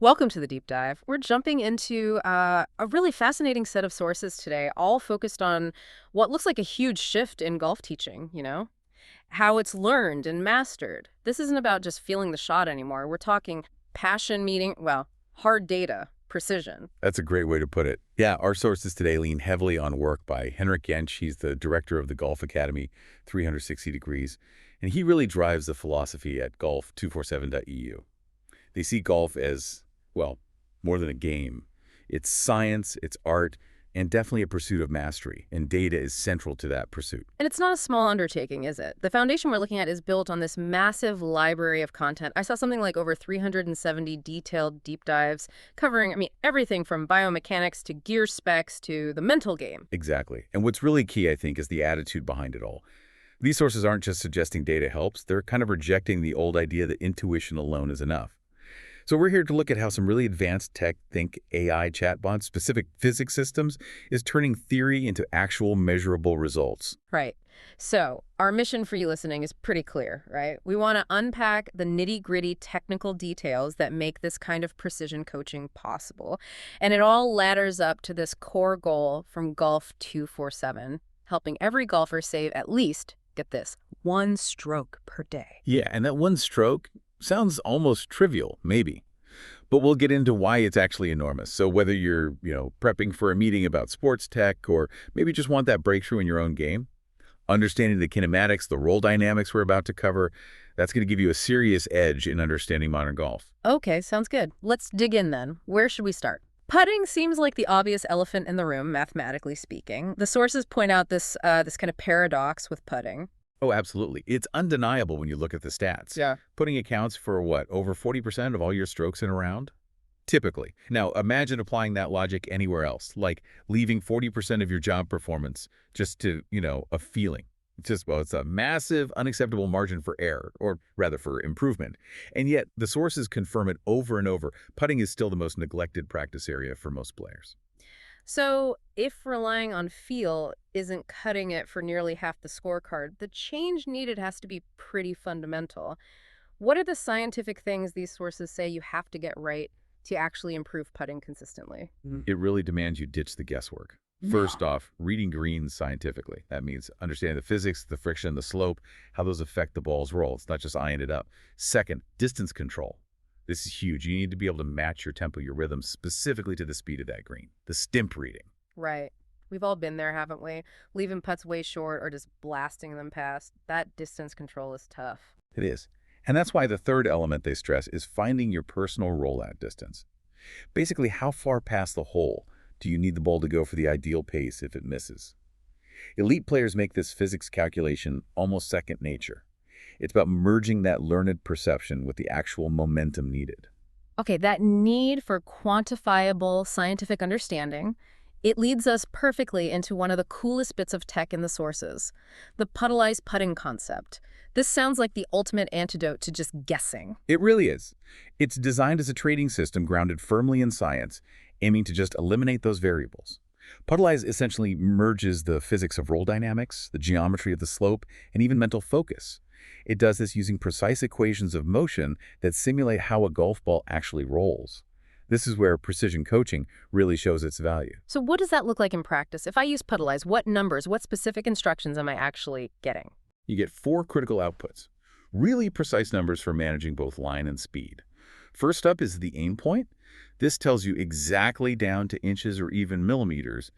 Welcome to the deep dive. We're jumping into a really fascinating set of sources today, all focused on what looks like a huge shift in golf teaching, how it's learned and mastered. This isn't about just feeling the shot anymore. We're talking passion meeting, well, hard data, precision. That's a great way to put it. Yeah, our sources today lean heavily on work by Henrik Jentsch. He's the director of the Golf Academy, 360 Degrees, and he really drives the philosophy at golf247.eu. They see golf as, well, more than a game. It's science, it's art, and definitely a pursuit of mastery, and data is central to that pursuit. And it's not a small undertaking, is it? The foundation we're looking at is built on this massive library of content. I saw something like over 370 detailed deep dives covering, everything from biomechanics to gear specs to the mental game. Exactly. And what's really key, I think, is the attitude behind it all. These sources aren't just suggesting data helps, they're kind of rejecting the old idea that intuition alone is enough. So we're here to look at how some really advanced tech, think AI chatbots, specific physics systems, is turning theory into actual measurable results. Right. So our mission for you listening is pretty clear, right? We want to unpack the nitty-gritty technical details that make this kind of precision coaching possible. And it all ladders up to this core goal from Golf 247, helping every golfer save at least, get this, 1 stroke per day. Yeah, and that one stroke sounds almost trivial, maybe. But we'll get into why it's actually enormous. So whether you're, prepping for a meeting about sports tech or maybe just want that breakthrough in your own game, understanding the kinematics, the role dynamics we're about to cover, that's going to give you a serious edge in understanding modern golf. Okay, sounds good. Let's dig in then. Where should we start? Putting seems like the obvious elephant in the room, mathematically speaking. The sources point out this kind of paradox with putting. Oh, absolutely. It's undeniable when you look at the stats. Yeah. Putting accounts for, over 40% of all your strokes in a round? Typically. Now, imagine applying that logic anywhere else, like leaving 40% of your job performance just to, a feeling. It's a massive, unacceptable margin for error, or rather for improvement. And yet, the sources confirm it over and over. Putting is still the most neglected practice area for most players. So if relying on feel isn't cutting it for nearly half the scorecard, the change needed has to be pretty fundamental. What are the scientific things these sources say you have to get right to actually improve putting consistently? It really demands you ditch the guesswork. First off, reading greens scientifically. That means understanding the physics, the friction, the slope, how those affect the ball's roll. It's not just eyeing it up. Second, distance control. This is huge. You need to be able to match your tempo, your rhythm, specifically to the speed of that green. The stimp reading. Right. We've all been there, haven't we? Leaving putts way short or just blasting them past. That distance control is tough. It is. And that's why the third element they stress is finding your personal rollout distance. Basically, how far past the hole do you need the ball to go for the ideal pace if it misses? Elite players make this physics calculation almost second nature. It's about merging that learned perception with the actual momentum needed. Okay, that need for quantifiable scientific understanding, it leads us perfectly into one of the coolest bits of tech in the sources, the Puttalyze putting concept. This sounds like the ultimate antidote to just guessing. It really is. It's designed as a trading system grounded firmly in science, aiming to just eliminate those variables. Puttalyze essentially merges the physics of roll dynamics, the geometry of the slope, and even mental focus. It does this using precise equations of motion that simulate how a golf ball actually rolls. This is where precision coaching really shows its value. So what does that look like in practice? If I use Puttalyze, what numbers, what specific instructions am I actually getting? You get 4 critical outputs, really precise numbers for managing both line and speed. First up is the aim point. This tells you exactly down to inches or even millimeters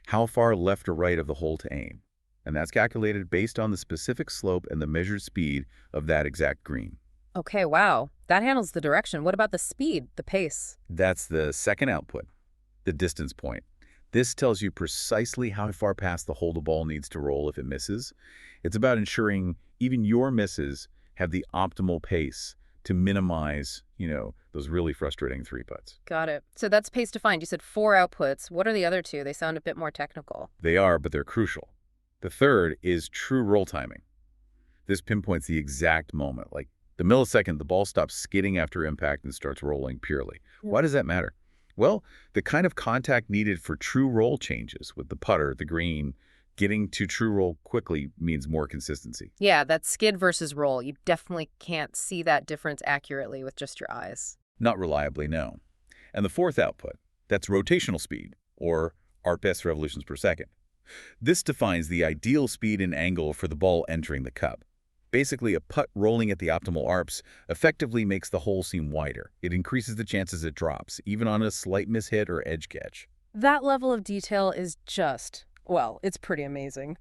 how far left or right of the hole to aim. And that's calculated based on the specific slope and the measured speed of that exact green. Okay, wow. That handles the direction. What about the speed, the pace? That's the second output, the distance point. This tells you precisely how far past the hole the ball needs to roll if it misses. It's about ensuring even your misses have the optimal pace to minimize, those really frustrating 3-putts. Got it. So that's pace defined. You said 4 outputs. What are the other 2? They sound a bit more technical. They are, but they're crucial. The third is true roll timing. This pinpoints the exact moment, like the millisecond the ball stops skidding after impact and starts rolling purely. Why does that matter? Well, the kind of contact needed for true roll changes with the putter, the green, getting to true roll quickly means more consistency. Yeah, that skid versus roll. You definitely can't see that difference accurately with just your eyes. Not reliably, no. And the fourth output, that's rotational speed, or RPS revolutions per second. This defines the ideal speed and angle for the ball entering the cup. Basically, a putt rolling at the optimal ARPS effectively makes the hole seem wider. It increases the chances it drops, even on a slight mishit or edge catch. That level of detail is just, well, it's pretty amazing.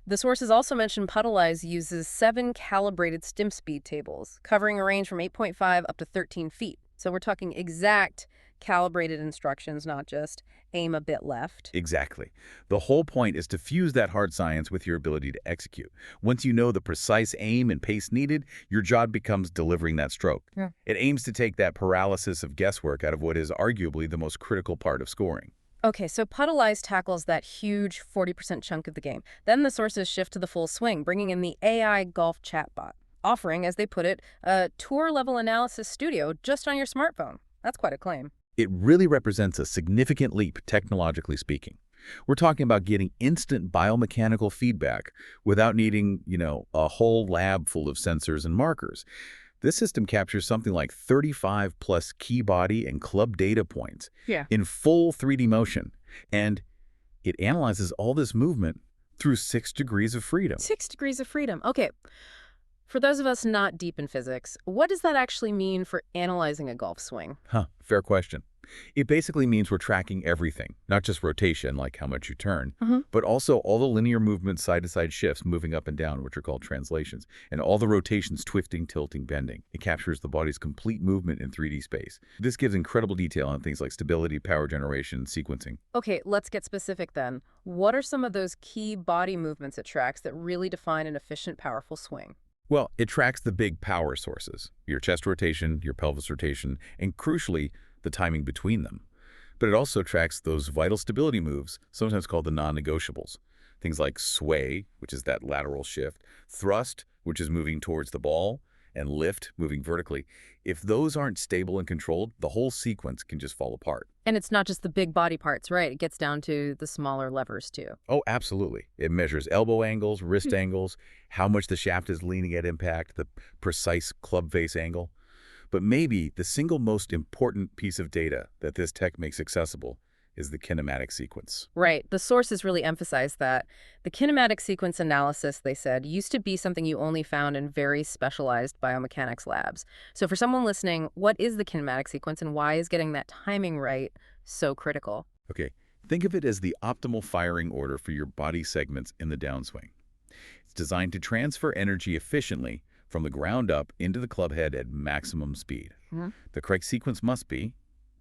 The sources also mentioned Puttalyze uses 7 calibrated stim speed tables, covering a range from 8.5 up to 13 feet. So we're talking exact calibrated instructions, not just aim a bit left. Exactly. The whole point is to fuse that hard science with your ability to execute. Once you know the precise aim and pace needed, your job becomes delivering that stroke. Yeah. It aims to take that paralysis of guesswork out of what is arguably the most critical part of scoring. Okay, so Puttalyze tackles that huge 40% chunk of the game. Then the sources shift to the full swing, bringing in the AI Golf Chatbot, offering, as they put it, a tour-level analysis studio just on your smartphone. That's quite a claim. It really represents a significant leap, technologically speaking. We're talking about getting instant biomechanical feedback without needing, a whole lab full of sensors and markers. This system captures something like 35 plus key body and club data points in full 3D motion. And it analyzes all this movement through 6 degrees of freedom. 6 degrees of freedom. Okay. For those of us not deep in physics, what does that actually mean for analyzing a golf swing? Fair question. It basically means we're tracking everything, not just rotation, like how much you turn, but also all the linear movements, side-to-side shifts, moving up and down, which are called translations, and all the rotations, twisting, tilting, bending. It captures the body's complete movement in 3D space. This gives incredible detail on things like stability, power generation, and sequencing. Okay, let's get specific then. What are some of those key body movements it tracks that really define an efficient, powerful swing? Well, it tracks the big power sources, your chest rotation, your pelvis rotation, and crucially, the timing between them. But it also tracks those vital stability moves, sometimes called the non-negotiables. Things like sway, which is that lateral shift, thrust, which is moving towards the ball, and lift, moving vertically. If those aren't stable and controlled, the whole sequence can just fall apart. And it's not just the big body parts, right? It gets down to the smaller levers, too. Oh, absolutely. It measures elbow angles, wrist angles, how much the shaft is leaning at impact, the precise club face angle. But maybe the single most important piece of data that this tech makes accessible is the kinematic sequence. Right. The sources really emphasize that. The kinematic sequence analysis, they said, used to be something you only found in very specialized biomechanics labs. So for someone listening, what is the kinematic sequence and why is getting that timing right so critical? Okay, think of it as the optimal firing order for your body segments in the downswing. It's designed to transfer energy efficiently from the ground up into the club head at maximum speed. The correct sequence must be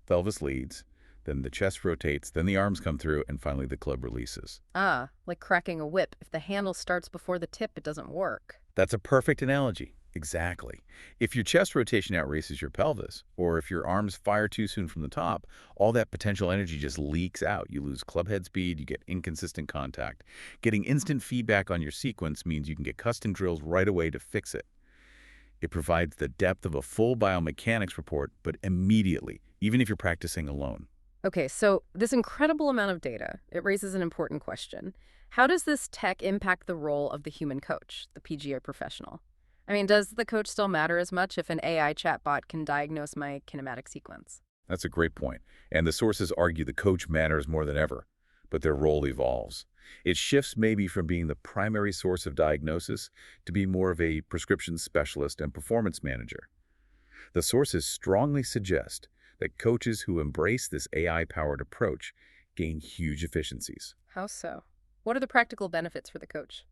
pelvis leads, then the chest rotates, then the arms come through, and finally the club releases. Ah, like cracking a whip. If the handle starts before the tip, it doesn't work. That's a perfect analogy. Exactly. If your chest rotation outraces your pelvis, or if your arms fire too soon from the top, all that potential energy just leaks out. You lose club head speed, you get inconsistent contact. Getting instant feedback on your sequence means you can get custom drills right away to fix it. It provides the depth of a full biomechanics report, but immediately, even if you're practicing alone. Okay, so this incredible amount of data, it raises an important question. How does this tech impact the role of the human coach, the PGA professional? I mean, does the coach still matter as much if an AI chatbot can diagnose my kinematic sequence? That's a great point. And the sources argue the coach matters more than ever, but their role evolves. It shifts maybe from being the primary source of diagnosis to being more of a prescription specialist and performance manager. The sources strongly suggest that coaches who embrace this AI-powered approach gain huge efficiencies. How so? What are the practical benefits for the coach?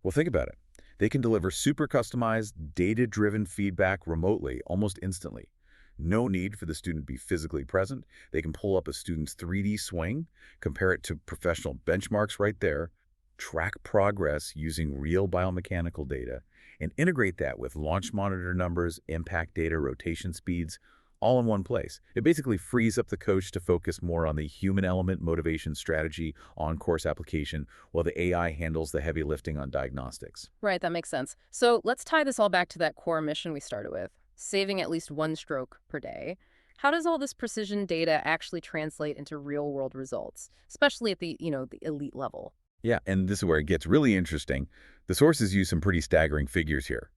Well, think about it. They can deliver super customized, data-driven feedback remotely, almost instantly. No need for the student to be physically present. They can pull up a student's 3D swing, compare it to professional benchmarks right there, track progress using real biomechanical data, and integrate that with launch monitor numbers, impact data, rotation speeds, all in one place. It basically frees up the coach to focus more on the human element, motivation, strategy, on-course application, while the AI handles the heavy lifting on diagnostics. Right, that makes sense. So let's tie this all back to that core mission we started with, saving at least 1 stroke per day. How does all this precision data actually translate into real-world results, especially at the elite level? Yeah, and this is where it gets really interesting. The sources use some pretty staggering figures here.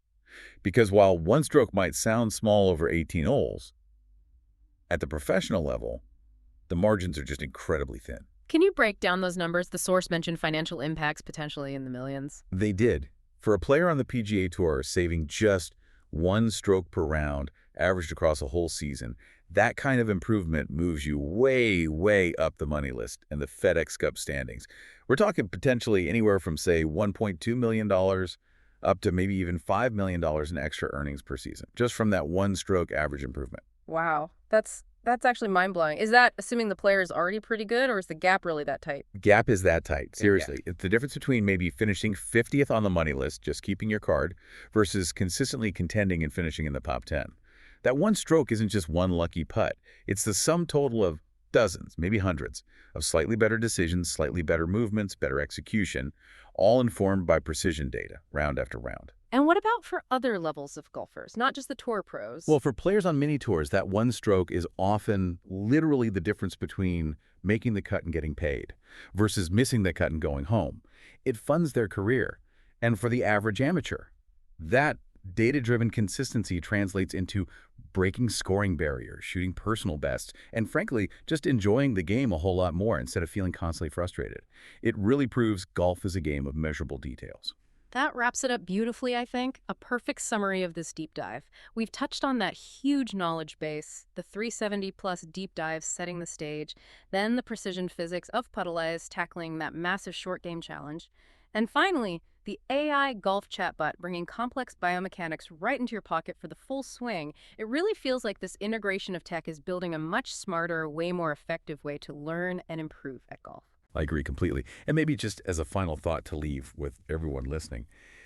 Because while 1 stroke might sound small over 18 holes, At the professional level, the margins are just incredibly thin. Can you break down those numbers? The source mentioned financial impacts potentially in the millions. They did. For a player on the PGA Tour saving just one stroke per round, averaged across a whole season, that kind of improvement moves you way, way up the money list and the FedEx Cup standings. We're talking potentially anywhere from, say, $1.2 million up to maybe even $5 million in extra earnings per season, just from that one stroke average improvement. Wow, that's actually mind-blowing. Is that assuming the player is already pretty good, or is the gap really that tight? Gap is that tight. Yeah. Seriously. It's the difference between maybe finishing 50th on the money list, just keeping your card, versus consistently contending and finishing in the top 10. That one stroke isn't just one lucky putt. It's the sum total of dozens, maybe hundreds, of slightly better decisions, slightly better movements, better execution, all informed by precision data, round after round. And what about for other levels of golfers, not just the tour pros? Well, for players on mini tours, that one stroke is often literally the difference between making the cut and getting paid versus missing the cut and going home. It funds their career. And for the average amateur, that data-driven consistency translates into breaking scoring barriers, shooting personal bests, and frankly, just enjoying the game a whole lot more instead of feeling constantly frustrated. It really proves golf is a game of measurable details. That wraps it up beautifully, I think. A perfect summary of this deep dive. We've touched on that huge knowledge base, the 370-plus deep dives setting the stage, then the precision physics of Puttalyze tackling that massive short game challenge, and finally, the AI Golf Chatbot bringing complex biomechanics right into your pocket for the full swing. It really feels like this integration of tech is building a much smarter, way more effective way to learn and improve at golf. I agree completely. And maybe just as a final thought to leave with everyone listening,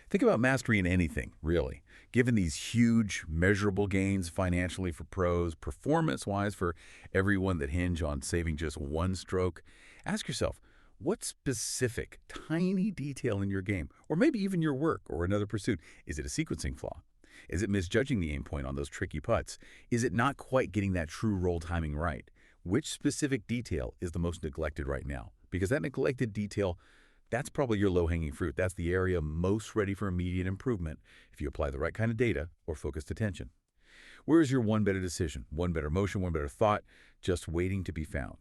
think about mastery in anything, really. Given these huge, measurable gains financially for pros, performance-wise for everyone that hinge on saving just one stroke, ask yourself, what specific, tiny detail in your game, or maybe even your work or another pursuit, is it a sequencing flaw? Is it misjudging the aim point on those tricky putts? Is it not quite getting that true roll timing right? Which specific detail is the most neglected right now? Because that neglected detail, that's probably your low-hanging fruit. That's the area most ready for immediate improvement if you apply the right kind of data or focused attention. Where is your one better decision, one better motion, one better thought, just waiting to be found?